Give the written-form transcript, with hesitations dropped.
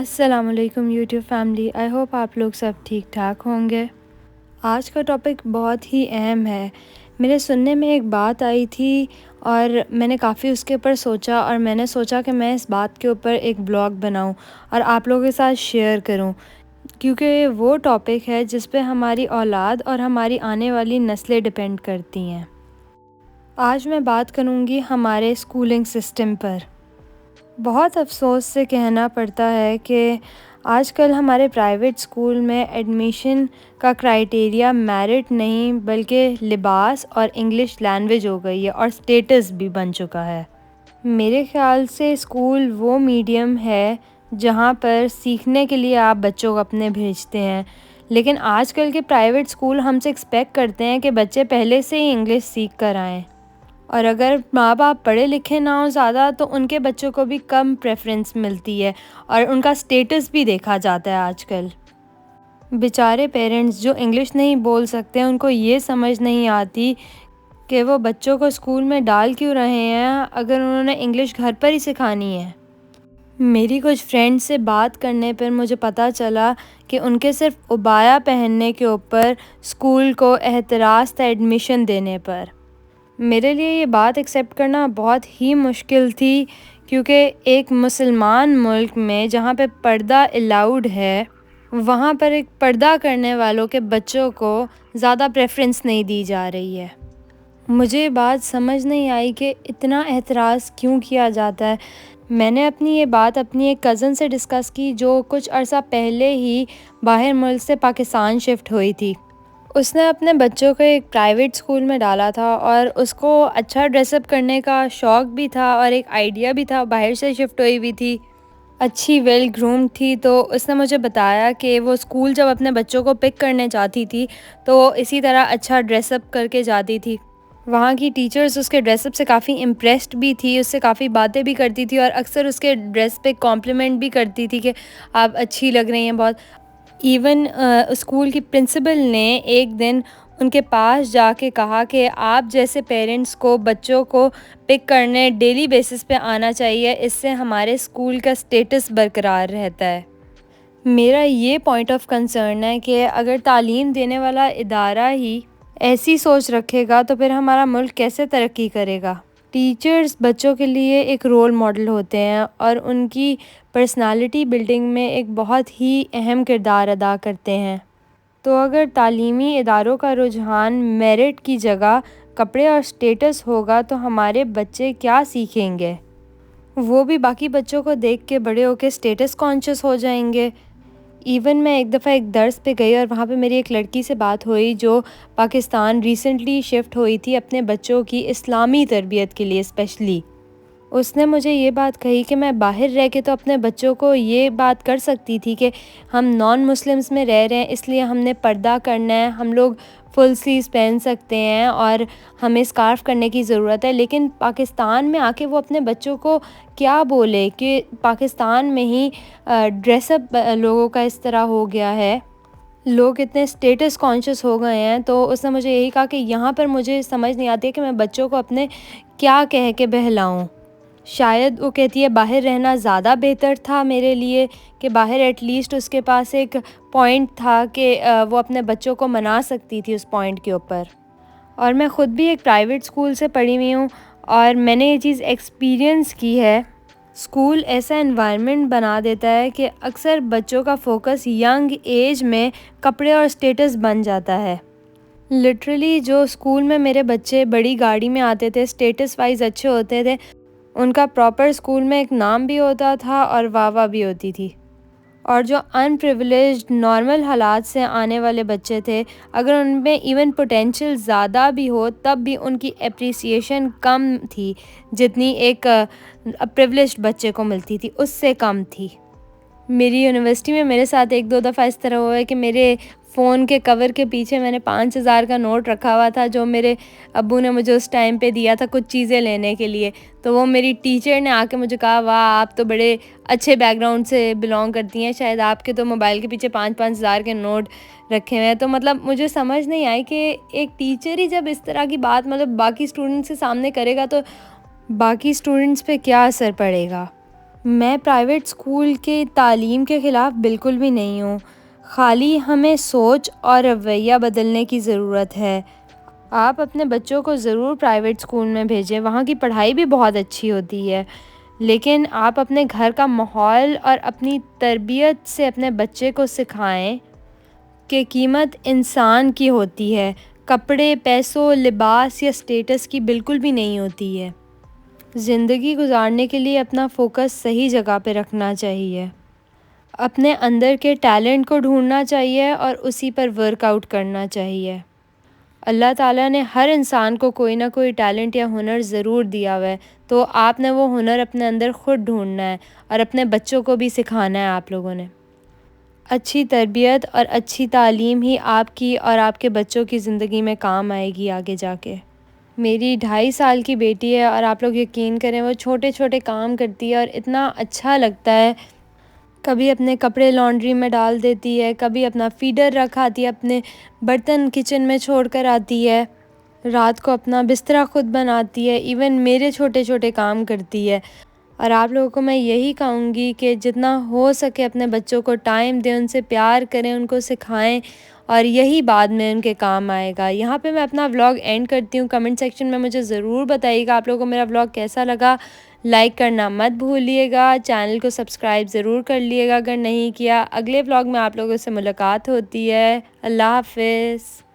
السلام علیکم YouTube family, I hope آپ لوگ سب ٹھیک ٹھاک ہوں گے۔ آج کا ٹاپک بہت ہی اہم ہے۔ میرے سننے میں ایک بات آئی تھی اور میں نے کافی اس کے اوپر سوچا، اور میں نے سوچا کہ میں اس بات کے اوپر ایک بلاگ بناؤں اور آپ لوگوں کے ساتھ شیئر کروں، کیونکہ وہ ٹاپک ہے جس پہ ہماری اولاد اور ہماری آنے والی نسلیں ڈپینڈ کرتی ہیں۔ آج میں بات کروں گی ہمارے اسکولنگ سسٹم پر۔ بہت افسوس سے کہنا پڑتا ہے کہ آج کل ہمارے پرائیویٹ اسکول میں ایڈمیشن کا کرائیٹیریا میرٹ نہیں بلکہ لباس اور انگلش لینگویج ہو گئی ہے، اور اسٹیٹس بھی بن چکا ہے۔ میرے خیال سے اسکول وہ میڈیم ہے جہاں پر سیکھنے کے لیے آپ بچوں کو اپنے بھیجتے ہیں، لیکن آج کل کے پرائیویٹ اسکول ہم سے ایکسپیکٹ کرتے ہیں کہ بچے پہلے سے ہی انگلش سیکھ کر آئیں، اور اگر ماں باپ پڑھے لکھے نہ ہوں زیادہ تو ان کے بچوں کو بھی کم پریفرنس ملتی ہے اور ان کا سٹیٹس بھی دیکھا جاتا ہے۔ آج کل بیچارے پیرنٹس جو انگلش نہیں بول سکتے، ان کو یہ سمجھ نہیں آتی کہ وہ بچوں کو اسکول میں ڈال کیوں رہے ہیں اگر انہوں نے انگلش گھر پر ہی سکھانی ہے۔ میری کچھ فرینڈ سے بات کرنے پر مجھے پتہ چلا کہ ان کے صرف عبایا پہننے کے اوپر اسکول کو اعتراض تھا ایڈمیشن دینے پر۔ میرے لیے یہ بات ایکسیپٹ کرنا بہت ہی مشکل تھی، کیونکہ ایک مسلمان ملک میں جہاں پہ پردہ الاؤڈ ہے، وہاں پر ایک پردہ کرنے والوں کے بچوں کو زیادہ پریفرنس نہیں دی جا رہی ہے۔ مجھے یہ بات سمجھ نہیں آئی کہ اتنا اعتراض کیوں کیا جاتا ہے۔ میں نے اپنی یہ بات اپنی ایک کزن سے ڈسکس کی جو کچھ عرصہ پہلے ہی باہر ملک سے پاکستان شفٹ ہوئی تھی۔ اس نے اپنے بچوں کو ایک پرائیویٹ اسکول میں ڈالا تھا اور اس کو اچھا ڈریس اپ کرنے کا شوق بھی تھا اور ایک آئیڈیا بھی تھا، باہر سے شفٹ ہوئی ہوئی تھی، اچھی ویل گرومڈ تھی۔ تو اس نے مجھے بتایا کہ وہ اسکول جب اپنے بچوں کو پک کرنے جاتی تھی تو اسی طرح اچھا ڈریس اپ کر کے جاتی تھی۔ وہاں کی ٹیچرز اس کے ڈریس اپ سے کافی امپریسڈ بھی تھی، اس سے کافی باتیں بھی کرتی تھی اور اکثر اس کے ڈریس پہ کمپلیمنٹ بھی کرتی تھی کہ آپ اچھی لگ رہی ہیں بہت۔ ایون اسکول کی پرنسپل نے ایک دن ان کے پاس جا کے کہا کہ آپ جیسے پیرنٹس کو بچوں کو پک کرنے ڈیلی بیسس پہ آنا چاہیے، اس سے ہمارے اسکول کا سٹیٹس برقرار رہتا ہے۔ میرا یہ پوائنٹ آف کنسرن ہے کہ اگر تعلیم دینے والا ادارہ ہی ایسی سوچ رکھے گا تو پھر ہمارا ملک کیسے ترقی کرے گا۔ ٹیچرز بچوں کے لیے ایک رول ماڈل ہوتے ہیں اور ان کی پرسنالٹی بلڈنگ میں ایک بہت ہی اہم کردار ادا کرتے ہیں۔ تو اگر تعلیمی اداروں کا رجحان میرٹ کی جگہ کپڑے اور سٹیٹس ہوگا تو ہمارے بچے کیا سیکھیں گے؟ وہ بھی باقی بچوں کو دیکھ کے بڑے ہو کے سٹیٹس کانشیس ہو جائیں گے۔ ایون میں ایک دفعہ ایک درس پہ گئی اور وہاں پہ میری ایک لڑکی سے بات ہوئی جو پاکستان ریسنٹلی شفٹ ہوئی تھی اپنے بچوں کی اسلامی تربیت کے لیے اسپیشلی۔ اس نے مجھے یہ بات کہی کہ میں باہر رہ کے تو اپنے بچوں کو یہ بات کر سکتی تھی کہ ہم نان مسلمس میں رہ رہے ہیں اس لیے ہم نے پردہ کرنا ہے، ہم لوگ فل سلیوز پہن سکتے ہیں اور ہمیں اسکارف کرنے کی ضرورت ہے، لیکن پاکستان میں آ کے وہ اپنے بچوں کو کیا بولے کہ پاکستان میں ہی ڈریس اپ لوگوں کا اس طرح ہو گیا ہے، لوگ اتنے سٹیٹس کانشیس ہو گئے ہیں۔ تو اس نے مجھے یہی کہا کہ یہاں پر مجھے سمجھ نہیں آتی کہ میں بچوں کو اپنے کیا کہہ کے بہلاؤں۔ شاید وہ کہتی ہے باہر رہنا زیادہ بہتر تھا میرے لیے، کہ باہر ایٹ لیسٹ اس کے پاس ایک پوائنٹ تھا کہ وہ اپنے بچوں کو منا سکتی تھی اس پوائنٹ کے اوپر۔ اور میں خود بھی ایک پرائیویٹ اسکول سے پڑھی ہوئی ہوں اور میں نے یہ چیز ایکسپیرینس کی ہے۔ اسکول ایسا انوائرمنٹ بنا دیتا ہے کہ اکثر بچوں کا فوکس ینگ ایج میں کپڑے اور سٹیٹس بن جاتا ہے۔ لٹرلی جو اسکول میں میرے بچے بڑی گاڑی میں آتے تھے، سٹیٹس وائز اچھے ہوتے تھے، ان کا پراپر اسکول میں ایک نام بھی ہوتا تھا اور واہ واہ بھی ہوتی تھی۔ اور جو ان پریویلیجڈ نارمل حالات سے آنے والے بچے تھے، اگر ان میں ایون پوٹینشیل زیادہ بھی ہو تب بھی ان کی اپریسیشن کم تھی، جتنی ایک پریویلیجڈ بچے کو ملتی تھی اس سے کم تھی۔ میری یونیورسٹی میں میرے ساتھ ایک دو دفعہ اس طرح ہوا ہے کہ میرے فون کے کور کے پیچھے میں نے 5,000 کا نوٹ رکھا ہوا تھا جو میرے ابو نے مجھے اس ٹائم پہ دیا تھا کچھ چیزیں لینے کے لیے۔ تو وہ میری ٹیچر نے آ کے مجھے کہا واہ آپ تو بڑے اچھے بیک گراؤنڈ سے بلانگ کرتی ہیں، شاید آپ کے تو موبائل کے پیچھے 5,000 کے نوٹ رکھے ہوئے ہیں۔ تو مطلب مجھے سمجھ نہیں آئی کہ ایک ٹیچر ہی جب اس طرح کی بات باقی اسٹوڈنٹس کے سامنے کرے گا تو باقی اسٹوڈنٹس پہ کیا اثر پڑے گا۔ میں پرائیویٹ اسکول کے تعلیم کے خلاف بالکل بھی نہیں ہوں، خالی ہمیں سوچ اور رویہ بدلنے کی ضرورت ہے۔ آپ اپنے بچوں کو ضرور پرائیویٹ اسکول میں بھیجیں، وہاں کی پڑھائی بھی بہت اچھی ہوتی ہے، لیکن آپ اپنے گھر کا ماحول اور اپنی تربیت سے اپنے بچے کو سکھائیں کہ قیمت انسان کی ہوتی ہے، کپڑے، پیسوں، لباس یا اسٹیٹس کی بالکل بھی نہیں ہوتی ہے۔ زندگی گزارنے کے لیے اپنا فوکس صحیح جگہ پہ رکھنا چاہیے، اپنے اندر کے ٹیلنٹ کو ڈھونڈنا چاہیے اور اسی پر ورک آؤٹ کرنا چاہیے۔ اللہ تعالیٰ نے ہر انسان کو کوئی نہ کوئی ٹیلنٹ یا ہنر ضرور دیا ہوا ہے، تو آپ نے وہ ہنر اپنے اندر خود ڈھونڈنا ہے اور اپنے بچوں کو بھی سکھانا ہے۔ آپ لوگوں نے اچھی تربیت اور اچھی تعلیم ہی آپ کی اور آپ کے بچوں کی زندگی میں کام آئے گی آگے جا کے۔ میری 2.5 سال کی بیٹی ہے اور آپ لوگ یقین کریں وہ چھوٹے چھوٹے کام کرتی ہے اور اتنا اچھا لگتا ہے۔ کبھی اپنے کپڑے لانڈری میں ڈال دیتی ہے، کبھی اپنا فیڈر رکھاتی ہے، اپنے برتن کچن میں چھوڑ کر آتی ہے، رات کو اپنا بستر خود بناتی ہے، ایون میرے چھوٹے چھوٹے کام کرتی ہے۔ اور آپ لوگوں کو میں یہی کہوں گی کہ جتنا ہو سکے اپنے بچوں کو ٹائم دیں، ان سے پیار کریں، ان کو سکھائیں، اور یہی بعد میں ان کے کام آئے گا۔ یہاں پہ میں اپنا ولاگ اینڈ کرتی ہوں۔ کمنٹ سیکشن میں مجھے ضرور بتائیے گا آپ لوگوں کو میرا ولاگ کیسا لگا۔ لائک کرنا مت بھولیے گا، چینل کو سبسکرائب ضرور کر لیے گا اگر نہیں کیا۔ اگلے ولاگ میں آپ لوگوں سے ملاقات ہوتی ہے۔ اللہ حافظ۔